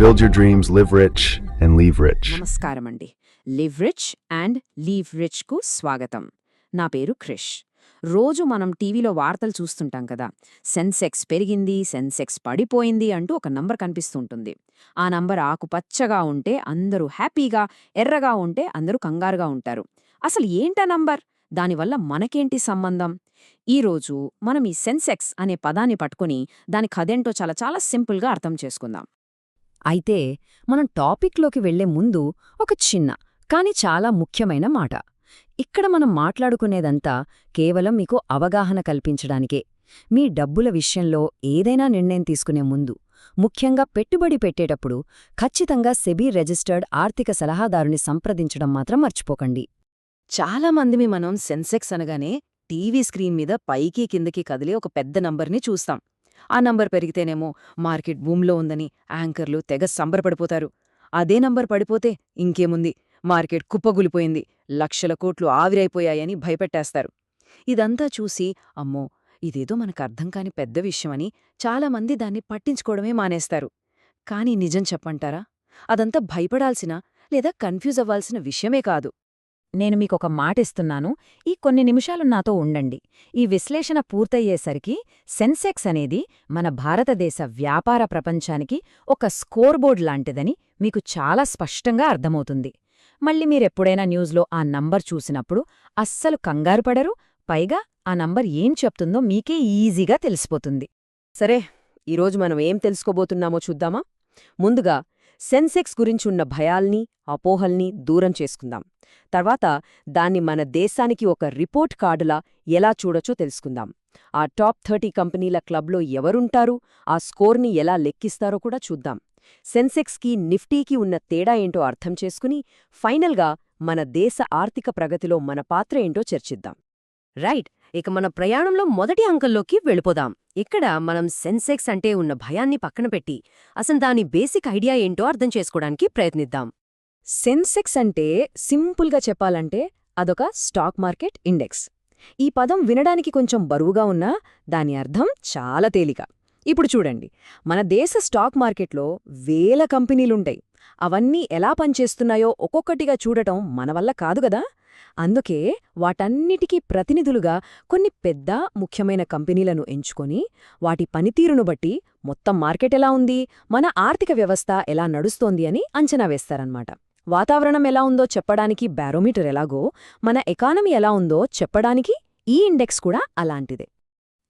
Build your dreams, live rich, and leave rich. నమస్కారమండి. Live rich and leave రిచ్కు స్వాగతం. నా పేరు క్రిష్. రోజు మనం టీవీలో వార్తలు చూస్తుంటాం కదా, సెన్సెక్స్ పెరిగింది, సెన్సెక్స్ పడిపోయింది అంటూ ఒక నంబర్ కనిపిస్తుంటుంది. ఆ నంబర్ ఆకుపచ్చగా ఉంటే అందరూ హ్యాపీగా, ఎర్రగా ఉంటే అందరూ కంగారుగా ఉంటారు. అసలు ఏంటా నంబర్? దానివల్ల మనకేంటి సంబంధం? ఈరోజు మనం ఈ సెన్సెక్స్ అనే పదాన్ని పట్టుకుని దాని కథేంటో చాలా చాలా సింపుల్గా అర్థం చేసుకుందాం. అయితే మనం టాపిక్లోకి వెళ్లే ముందు ఒక చిన్న కాని చాలా ముఖ్యమైన మాట. ఇక్కడ మనం మాట్లాడుకునేదంతా కేవలం మీకు అవగాహన కల్పించడానికే. మీ డబ్బుల విషయంలో ఏదైనా నిర్ణయం తీసుకునే ముందు, ముఖ్యంగా పెట్టుబడి పెట్టేటప్పుడు ఖచ్చితంగా సెబీ రిజిస్టర్డ్ ఆర్థిక సలహాదారుని సంప్రదించడం మాత్రం మర్చిపోకండి. చాలామందిమి మనం సెన్సెక్స్ అనగానే టీవీ స్క్రీన్ మీద పైకి కిందకి కదిలే ఒక పెద్ద నంబర్ని చూస్తాం. ఆ నంబర్ పెరిగితేనేమో మార్కెట్ బూమ్లో ఉందని యాంకర్లు తెగ సంబరపడిపోతారు. అదే నంబర్ పడిపోతే ఇంకేముంది, మార్కెట్ కుప్పగులిపోయింది, లక్షల కోట్లు ఆవిరైపోయాయని భయపెట్టేస్తారు. ఇదంతా చూసి అమ్మో, ఇదేదో మనకర్థం కాని పెద్ద విషయమని చాలామంది దాన్ని పట్టించుకోవడమే మానేస్తారు. కానీ నిజం చెప్పంటారా, అదంతా భయపడాల్సిన లేదా కన్ఫ్యూజ్ అవ్వాల్సిన విషయమే కాదు. నేను మీకొక మాటిస్తున్నాను, ఈ కొన్ని నిమిషాలు నాతో ఉండండి. ఈ విశ్లేషణ పూర్తయ్యేసరికి సెన్సెక్స్ అనేది మన భారతదేశ వ్యాపార ప్రపంచానికి ఒక స్కోర్బోర్డ్ లాంటిదని మీకు చాలా స్పష్టంగా అర్థమవుతుంది. మళ్ళీ మీరెప్పుడైనా న్యూస్లో ఆ నంబర్ చూసినప్పుడు అస్సలు కంగారు పడరు, పైగా ఆ నంబర్ ఏం చెప్తుందో మీకే ఈజీగా తెలిసిపోతుంది. సరే, ఈరోజు మనం ఏం తెలుసుకోబోతున్నామో చూద్దామా? ముందుగా సెన్సెక్స్ గురించున్న భయాల్ని, అపోహల్ని దూరం చేసుకుందాం. తర్వాత దాన్ని మన దేశానికి ఒక రిపోర్ట్ కార్డులా ఎలా చూడొచ్చో తెలుసుకుందాం. ఆ టాప్ 30 కంపెనీల క్లబ్లో ఎవరుంటారు, ఆ స్కోర్ని ఎలా లెక్కిస్తారో కూడా చూద్దాం. సెన్సెక్స్కి, నిఫ్టీకి ఉన్న తేడా ఏంటో అర్థం చేసుకుని ఫైనల్గా మన దేశ ఆర్థిక ప్రగతిలో మన పాత్ర ఏంటో చర్చిద్దాం. రైట్, ఇక మన ప్రయాణంలో మొదటి అంకంలోకి వెళ్ళిపోదాం. ఇక్కడ మనం సెన్సెక్స్ అంటే ఉన్న భయాన్ని పక్కన పెట్టి అసలు దాని బేసిక్ ఐడియా ఏంటో అర్థం చేసుకోవడానికి ప్రయత్నిద్దాం. సెన్సెక్స్ అంటే సింపుల్గా చెప్పాలంటే అదొక స్టాక్ మార్కెట్ ఇండెక్స్. ఈ పదం వినడానికి కొంచెం బరువుగా ఉన్నా దాని అర్థం చాలా తేలిక. ఇప్పుడు చూడండి, మన దేశ స్టాక్ మార్కెట్లో వేల కంపెనీలుంటాయి. అవన్నీ ఎలా పనిచేస్తున్నాయో ఒక్కొక్కటిగా చూడటం మన వల్ల కాదు గదా. అందుకే వాటన్నిటికీ ప్రతినిధులుగా కొన్ని పెద్ద ముఖ్యమైన కంపెనీలను ఎంచుకొని వాటి పనితీరును బట్టి మొత్తం మార్కెట్ ఎలా ఉంది, మన ఆర్థిక వ్యవస్థ ఎలా నడుస్తోంది అని అంచనా వేస్తారన్నమాట. వాతావరణం ఎలా ఉందో చెప్పడానికి బారోమీటర్ ఎలాగో, మన ఎకానమీ ఎలా ఉందో చెప్పడానికి ఈ ఇండెక్స్ కూడా అలాంటిదే.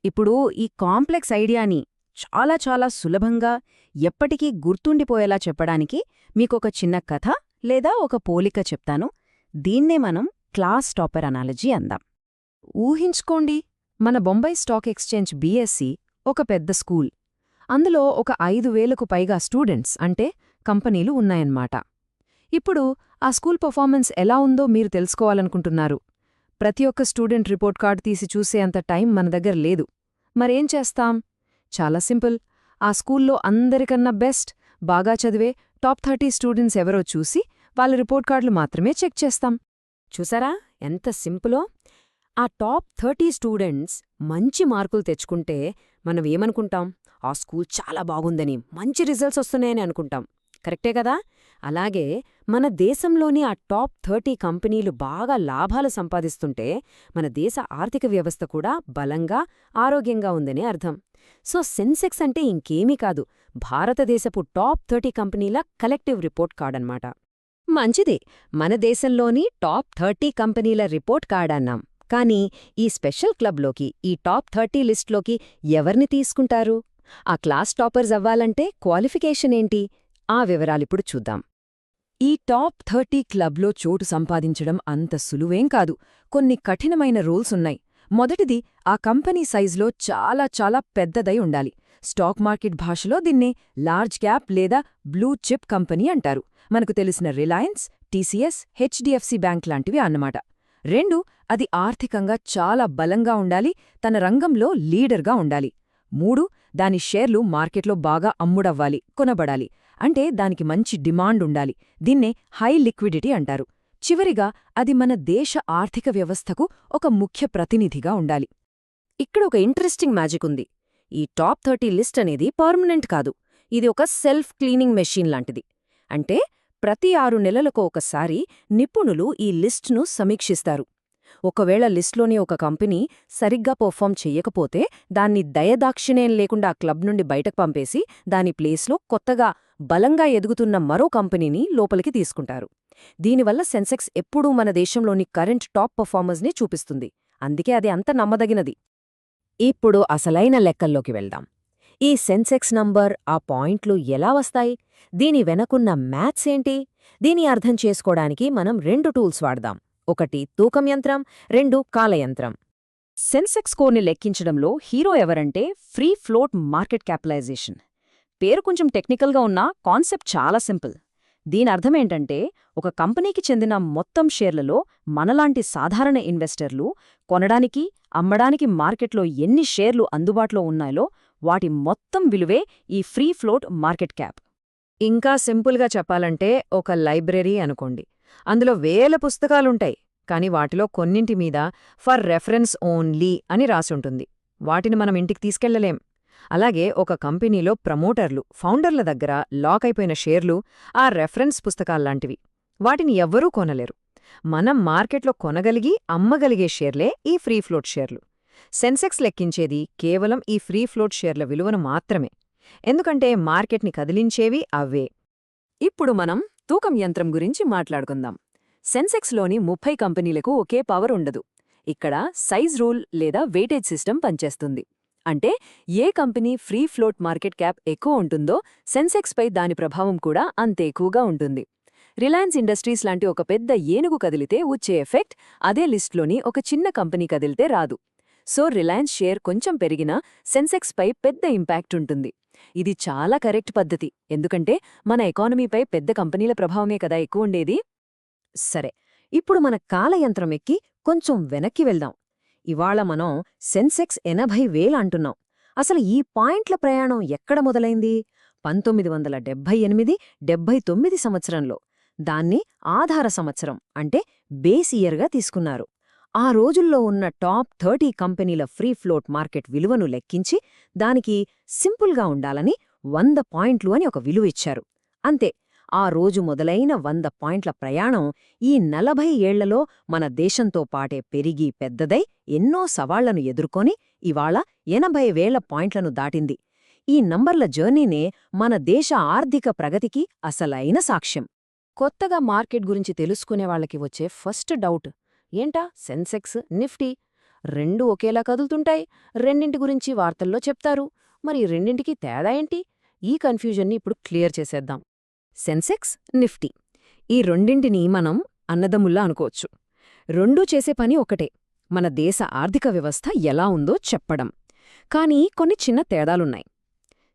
ఇప్పుడు ఈ కాంప్లెక్స్ ఐడియాని చాలా చాలా సులభంగా ఎప్పటికీ గుర్తుండిపోయేలా చెప్పడానికి మీకొక చిన్న కథ లేదా ఒక పోలిక చెప్తాను. దీన్నే మనం క్లాస్ టాపర్ అనాలజీ అందాం. ఊహించుకోండి, మన బొంబాయి స్టాక్ ఎక్స్చేంజ్ BSE ఒక పెద్ద స్కూల్. అందులో ఒక 5,000కు పైగా స్టూడెంట్స్ అంటే కంపెనీలు ఉన్నాయన్నమాట. ఇప్పుడు ఆ స్కూల్ పర్ఫార్మెన్స్ ఎలా ఉందో మీరు తెలుసుకోవాలనుకుంటున్నారు. ప్రతి ఒక్క స్టూడెంట్ రిపోర్ట్ కార్డు తీసి చూసే అంత టైం మన దగ్గర లేదు. మరేం చేస్తాం? చాలా సింపుల్. ఆ స్కూల్లో అందరికన్నా బెస్ట్, బాగా చదివే టాప్ 30 స్టూడెంట్స్ ఎవరో చూసి వాళ్ళ రిపోర్ట్ కార్డులు మాత్రమే చెక్ చేస్తాం. చూసారా ఎంత సింపులో? ఆ టాప్ 30 స్టూడెంట్స్ మంచి మార్కులు తెచ్చుకుంటే మనం ఏమనుకుంటాం? ఆ స్కూల్ చాలా బాగుందని, మంచి రిజల్ట్స్ వస్తున్నాయని అనుకుంటాం. కరెక్టే కదా? అలాగే మన దేశంలోని ఆ టాప్ 30 కంపెనీలు బాగా లాభాలు సంపాదిస్తుంటే మన దేశ ఆర్థిక వ్యవస్థ కూడా బలంగా, ఆరోగ్యంగా ఉందని అర్థం. సో సెన్సెక్స్ అంటే ఇంకేమీ కాదు, భారతదేశపు టాప్ 30 కంపెనీల కలెక్టివ్ రిపోర్ట్ కార్డన్నమాట. మంచిదే, మన దేశంలోని టాప్ 30 కంపెనీల రిపోర్ట్ కార్డ్ అన్నాం. కానీ ఈ స్పెషల్ క్లబ్లోకి, ఈ టాప్ 30 లిస్ట్లోకి ఎవరిని తీసుకుంటారు? ఆ క్లాస్ టాపర్స్ అవ్వాలంటే క్వాలిఫికేషన్ ఏంటి? ఆ వివరాలిప్పుడు చూద్దాం. ఈ టాప్ 30 క్లబ్లో చోటు సంపాదించడం అంత సులువేం కాదు. కొన్ని కఠినమైన రూల్స్ ఉన్నాయి. మొదటిది, ఆ కంపెనీ సైజులో చాలా చాలా పెద్దదై ఉండాలి. స్టాక్ మార్కెట్ భాషలో దీన్ని లార్జ్ క్యాప్ లేదా బ్లూ చిప్ కంపెనీ అంటారు. మనకు తెలిసిన రిలయన్స్, TCS, HDFC బ్యాంక్ లాంటివి అన్నమాట. 2, అది ఆర్థికంగా చాలా బలంగా ఉండాలి, తన రంగంలో లీడర్గా ఉండాలి. 3, దాని షేర్లు మార్కెట్లో బాగా అమ్ముడవ్వాలి, కొనబడాలి. అంటే దానికి మంచి డిమాండ్ ఉండాలి. దీన్నే హై లిక్విడిటీ అంటారు. చివరిగా, అది మన దేశ ఆర్థిక వ్యవస్థకు ఒక ముఖ్య ప్రతినిధిగా ఉండాలి. ఇక్కడ ఒక ఇంట్రెస్టింగ్ మ్యాజిక్ ఉంది. ఈ టాప్ 30 లిస్ట్ అనేది పర్మనెంట్ కాదు. ఇది ఒక సెల్ఫ్ క్లీనింగ్ మెషీన్ లాంటిది. అంటే ప్రతి 6 నెలలకు ఒకసారి నిపుణులు ఈ లిస్ట్ను సమీక్షిస్తారు. ఒకవేళ లిస్ట్లోని ఒక కంపెనీ సరిగ్గా పర్ఫామ్ చెయ్యకపోతే దాన్ని దయదాక్షిణ్యం లేకుండా క్లబ్ నుండి బయటకు పంపేసి దాని ప్లేస్లో కొత్తగా బలంగా ఎదుగుతున్న మరో కంపెనీని లోపలికి తీసుకుంటారు. దీనివల్ల సెన్సెక్స్ ఎప్పుడూ మన దేశంలోని కరెంట్ టాప్ పర్ఫార్మర్స్ని చూపిస్తుంది. అందుకే అది అంత నమ్మదగినది. ఇప్పుడు అసలైన లెక్కల్లోకి వెళ్దాం. ఈ సెన్సెక్స్ నంబర్, ఆ పాయింట్లు ఎలా వస్తాయి? దీని వెనకున్న మ్యాథ్స్ ఏంటి? దీని అర్థం చేసుకోవడానికి మనం 2 టూల్స్ వాడదాం. ఒకటి తూకం యంత్రం, 2 కాలయంత్రం. సెన్సెక్స్ స్కోర్ని లెక్కించడంలో హీరో ఎవరంటే ఫ్రీ ఫ్లోట్ మార్కెట్ క్యాపిటలైజేషన్. పేరు కొంచెం టెక్నికల్గా ఉన్నా కాన్సెప్ట్ చాలా సింపుల్. దీని అర్థమేంటంటే ఒక కంపెనీకి చెందిన మొత్తం షేర్లలో మనలాంటి సాధారణ ఇన్వెస్టర్లు కొనడానికి, అమ్మడానికి మార్కెట్లో ఎన్ని షేర్లు అందుబాటులో ఉన్నాయో వాటి మొత్తం విలువే ఈ ఫ్రీ ఫ్లోట్ మార్కెట్ క్యాప్. ఇంకా సింపుల్గా చెప్పాలంటే ఒక లైబ్రరీ అనుకోండి. అందులో వేల పుస్తకాలుంటాయి, కానీ వాటిలో కొన్నింటి మీద ఫర్ రెఫరెన్స్ ఓన్లీ అని రాసుంటుంది. వాటిని మనం ఇంటికి తీసుకెళ్లలేం. అలాగే ఒక కంపెనీలో ప్రమోటర్లు, ఫౌండర్ల దగ్గర లాక్ అయిపోయిన షేర్లు ఆ రెఫరెన్స్ పుస్తకాల్లాంటివి. వాటిని ఎవ్వరూ కొనలేరు. మనం మార్కెట్లో కొనగలిగి అమ్మగలిగే షేర్లే ఈ ఫ్రీ ఫ్లోట్ షేర్లు. సెన్సెక్స్ లెక్కించేది కేవలం ఈ ఫ్రీ ఫ్లోట్ షేర్ల విలువను మాత్రమే. ఎందుకంటే మార్కెట్ని కదిలించేవి అవే. ఇప్పుడు మనం తూకం యంత్రం గురించి మాట్లాడుకుందాం. సెన్సెక్స్లోని 30 కంపెనీలకు ఒకే పవర్ ఉండదు. ఇక్కడ సైజ్ రూల్ లేదా వెయిటేజ్ సిస్టమ్ పనిచేస్తుంది. అంటే ఏ company free float market cap ఎక్కువ ఉంటుందో సెన్సెక్స్పై దాని ప్రభావం కూడా అంతే ఎక్కువగా ఉంటుంది. రిలయన్స్ ఇండస్ట్రీస్ లాంటి ఒక పెద్ద ఏనుగు కదిలితే వచ్చే ఎఫెక్ట్ అదే లిస్ట్లోని ఒక చిన్న కంపెనీ కదిలితే రాదు. సో రిలయన్స్ షేర్ కొంచెం పెరిగినా సెన్సెక్స్పై పెద్ద ఇంపాక్ట్ ఉంటుంది. ఇది చాలా కరెక్ట్ పద్ధతి, ఎందుకంటే మన ఎకానమీపై పెద్ద కంపెనీల ప్రభావమే కదా ఎక్కువ ఉండేది. సరే, ఇప్పుడు మన కాలయంత్రం ఎక్కి కొంచెం వెనక్కి వెళ్దాం. ఇవాళ మనం సెన్సెక్స్ 80,000 అంటున్నాం. అసలు ఈ పాయింట్ల ప్రయాణం ఎక్కడ మొదలైంది? 1978-79 సంవత్సరంలో. దాన్ని ఆధార సంవత్సరం అంటే బేస్ ఇయర్గా తీసుకున్నారు. ఆ రోజుల్లో ఉన్న టాప్ 30 కంపెనీల ఫ్రీ ఫ్లోట్ మార్కెట్ విలువను లెక్కించి దానికి సింపుల్గా ఉండాలని 100 పాయింట్లు అని ఒక విలువ ఇచ్చారు. అంతే. ఆ రోజు మొదలైన 100 పాయింట్ల ప్రయాణం ఈ 40 ఏళ్లలో మన దేశంతో పాటే పెరిగి పెద్దదై ఎన్నో సవాళ్లను ఎదుర్కొని ఇవాళ 80,000 పాయింట్లను దాటింది. ఈ నంబర్ల జర్నీనే మన దేశ ఆర్థిక ప్రగతికి అసలైన సాక్ష్యం. కొత్తగా మార్కెట్ గురించి తెలుసుకునేవాళ్లకి వచ్చే ఫస్ట్ డౌట్ ఏంటా? సెన్సెక్స్, నిఫ్టీ రెండూ ఒకేలా కదులుతుంటాయి, రెండింటి గురించి వార్తల్లో చెప్తారు, మరి రెండింటికి తేడా ఏంటి? ఈ కన్ఫ్యూజన్ని ఇప్పుడు క్లియర్ చేసేద్దాం. సెన్సెక్స్, నిఫ్టీ ఈ రెండింటినీ మనం అన్నదమ్ముల్లా అనుకోవచ్చు. రెండూ చేసే పని ఒకటే, మన దేశ ఆర్థిక వ్యవస్థ ఎలా ఉందో చెప్పడం. కానీ కొన్ని చిన్న తేడాలున్నాయి.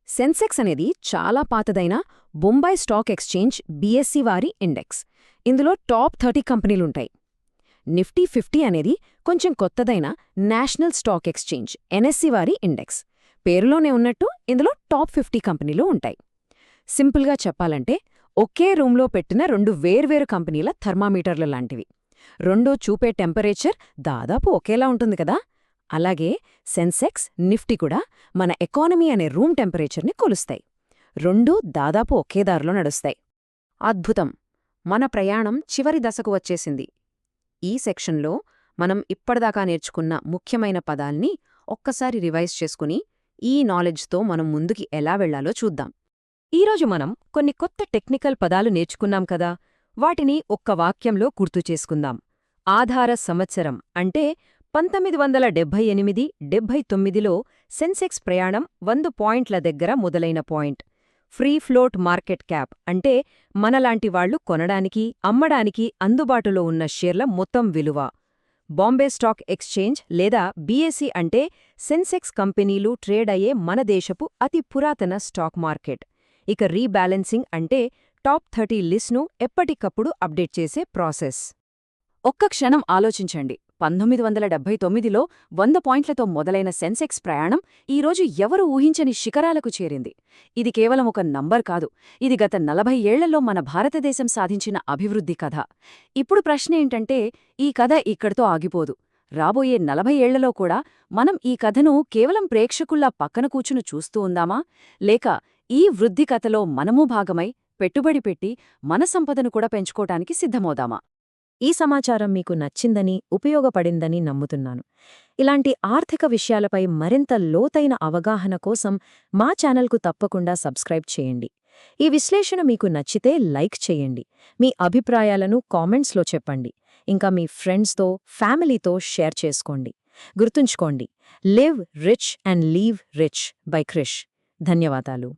సెన్సెక్స్ అనేది చాలా పాతదైన బొంబాయి స్టాక్ ఎక్స్చేంజ్ BSE వారి ఇండెక్స్. ఇందులో టాప్ 30 కంపెనీలుంటాయి. నిఫ్టీ 50 అనేది కొంచెం కొత్తదైన నేషనల్ స్టాక్ ఎక్స్చేంజ్ NSE వారి ఇండెక్స్. పేరులోనే ఉన్నట్టు ఇందులో టాప్ 50 కంపెనీలు ఉంటాయి. సింపుల్గా చెప్పాలంటే ఒకే రూంలో పెట్టిన 2 వేర్వేరు కంపెనీల థర్మామీటర్ల లాంటివి. రెండూ చూపే టెంపరేచర్ దాదాపు ఒకేలా ఉంటుంది కదా. అలాగే సెన్సెక్స్, నిఫ్టీ కూడా మన ఎకానమీ అనే రూమ్ టెంపరేచర్ని కొలుస్తాయి. రెండూ దాదాపు ఒకే దారిలో నడుస్తాయి. అద్భుతం! మన ప్రయాణం చివరి దశకు వచ్చేసింది. ఈ సెక్షన్లో మనం ఇప్పటిదాకా నేర్చుకున్న ముఖ్యమైన పదాల్ని ఒక్కసారి రివైజ్ చేసుకుని ఈ నాలెడ్జ్తో మనం ముందుకి ఎలా వెళ్లాలో చూద్దాం. ఈరోజు మనం కొన్ని కొత్త టెక్నికల్ పదాలు నేర్చుకున్నాం కదా, వాటిని ఒక్క వాక్యంలో గుర్తు చేసుకుందాం. ఆధార సంవత్సరం అంటే 1978-79లో సెన్సెక్స్ ప్రయాణం 100 పాయింట్ల దగ్గర మొదలైన point. Free float market cap అంటే మనలాంటి వాళ్లు కొనడానికి, అమ్మడానికి అందుబాటులో ఉన్న షేర్ల మొత్తం విలువ. బాంబే స్టాక్ ఎక్స్చేంజ్ లేదా BSE అంటే సెన్సెక్స్ కంపెనీలు ట్రేడ్ అయ్యే మన దేశపు అతి పురాతన స్టాక్ మార్కెట్. ఇక రీబ్యాలెన్సింగ్ అంటే టాప్ 30 లిస్ట్ను ఎప్పటికప్పుడు అప్డేట్ చేసే ప్రాసెస్. ఒక్క క్షణం ఆలోచించండి. 1979లో 100 పాయింట్లతో మొదలైన సెన్సెక్స్ ప్రయాణం ఈరోజు ఎవరు ఊహించని శిఖరాలకు చేరింది. ఇది కేవలం ఒక నంబర్ కాదు, ఇది గత 40 ఏళ్లలో మన భారతదేశం సాధించిన అభివృద్ధి కథ. ఇప్పుడు ప్రశ్న ఏంటంటే, ఈ కథ ఇక్కడితో ఆగిపోదు. రాబోయే 40 ఏళ్లలో కూడా మనం ఈ కథను కేవలం ప్రేక్షకుల్లా పక్కన కూర్చుని చూస్తూ ఉందామా, లేక ఈ వృద్ధి కథలో మనమూ భాగమై పెట్టుబడి పెట్టి మన సంపదను కూడా పెంచుకోటానికి సిద్ధమవుదామా? ఈ సమాచారం మీకు నచ్చిందని, ఉపయోగపడిందని నమ్ముతున్నాను. ఇలాంటి ఆర్థిక విషయాలపై మరింత లోతైన అవగాహన కోసం మా ఛానల్కు తప్పకుండా సబ్స్క్రైబ్ చేయండి. ఈ విశ్లేషణ మీకు నచ్చితే లైక్ చేయండి. మీ అభిప్రాయాలను కామెంట్స్లో చెప్పండి. ఇంకా మీ ఫ్రెండ్స్తో, ఫ్యామిలీతో షేర్ చేసుకోండి. గుర్తుంచుకోండి, live rich and leave rich by Krish. ధన్యవాదాలు.